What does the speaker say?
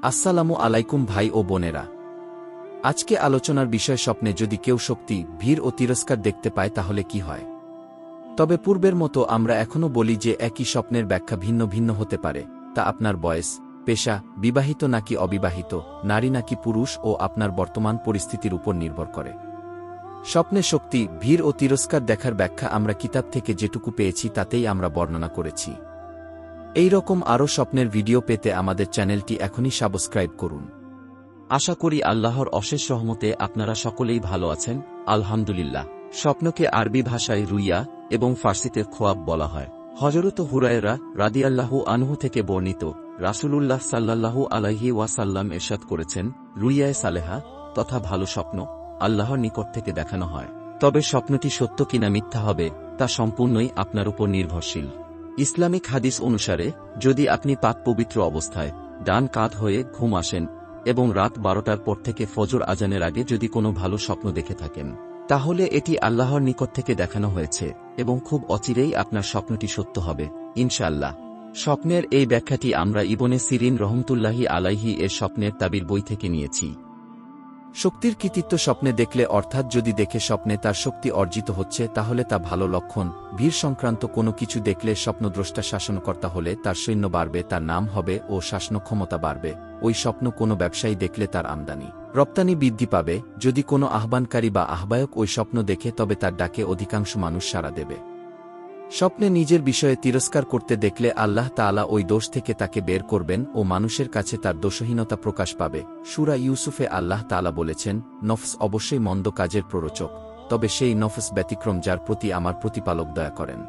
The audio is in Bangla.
আসসালামু আলাইকুম ভাই ও বোনেরা। আজকে আলোচনার বিষয় স্বপ্নে যদি কেউ শক্তি, ভিড় ও তিরস্কার দেখতে পায় তাহলে কি হয়। তবে পূর্বের মতো আমরা এখনও বলি যে একই স্বপ্নের ব্যাখ্যা ভিন্ন ভিন্ন হতে পারে, তা আপনার বয়স, পেশা, বিবাহিত নাকি অবিবাহিত, নারী নাকি পুরুষ ও আপনার বর্তমান পরিস্থিতির উপর নির্ভর করে। স্বপ্নে শক্তি, ভিড় ও তিরস্কার দেখার ব্যাখ্যা আমরা কিতাব থেকে যেটুকু পেয়েছি তাতেই আমরা বর্ণনা করেছি। এই রকম আরও স্বপ্নের ভিডিও পেতে আমাদের চ্যানেলটি এখনই সাবস্ক্রাইব করুন। আশা করি আল্লাহর অশেষ রহমতে আপনারা সকলেই ভালো আছেন, আলহামদুলিল্লাহ। স্বপ্নকে আরবি ভাষায় রুইয়া এবং ফার্সিতে খোয়াব বলা হয়। হযরত হুরায়রা রাদিয়াল্লাহু আনহু থেকে বর্ণিত, রাসূলুল্লাহ সাল্লাল্লাহু আলাইহি ওয়াসাল্লাম ইরশাদ করেছেন, রুইয়ায়ে সালেহা তথা ভালো স্বপ্ন আল্লাহর নিকট থেকে দেখানো হয়। তবে স্বপ্নটি সত্য কিনা মিথ্যা হবে তা সম্পূর্ণই আপনার উপর নির্ভরশীল। ইসলামিক হাদিস অনুসারে যদি আপনি পাক পবিত্র অবস্থায় ডান কাঁধ হয়ে ঘুম আসেন এবং রাত 12টার পর থেকে ফজর আজানের আগে যদি কোনো ভালো স্বপ্ন দেখে থাকেন, তাহলে এটি আল্লাহর নিকট থেকে দেখানো হয়েছে এবং খুব অচিরেই আপনার স্বপ্নটি সত্য হবে ইনশাআল্লাহ। স্বপ্নের এই ব্যাখ্যাটি আমরা ইবনে সিরিন রহমতুল্লাহি আলাইহি এর স্বপ্নের তাবির বই থেকে নিয়েছি। শক্তির কৃতিত্ব স্বপ্নে দেখলে, অর্থাৎ যদি দেখে স্বপ্নে তার শক্তি অর্জিত হচ্ছে তাহলে তা ভালো লক্ষণ। ভিড় সংক্রান্ত কোনো কিছু দেখলে স্বপ্নদ্রষ্টা শাসনকর্তা হলে তার সৈন্য বাড়বে, তার নাম হবে ও শাসন ক্ষমতা বাড়বে। ওই স্বপ্ন কোনো ব্যবসায়ী দেখলে তার আমদানি রপ্তানি বৃদ্ধি পাবে। যদি কোনো আহ্বানকারী বা আহ্বায়ক ওই স্বপ্ন দেখে তবে তার ডাকে অধিকাংশ মানুষ সাড়া দেবে। স্বপ্নে নিজের বিষয়ে তিরস্কার করতে দেখলে আল্লাহ তাআলা ওই দোষ থেকে তাকে বের করবেন ও মানুষের কাছে তার দোষহীনতা প্রকাশ পাবে। সূরা ইউসুফে আল্লাহ তাআলা বলেছেন, নফস অবশ্যই মন্দ কাজের প্ররোচক, তবে সেই নফস ব্যতিক্রম যার প্রতি আমার প্রতিপালক দয়া করেন।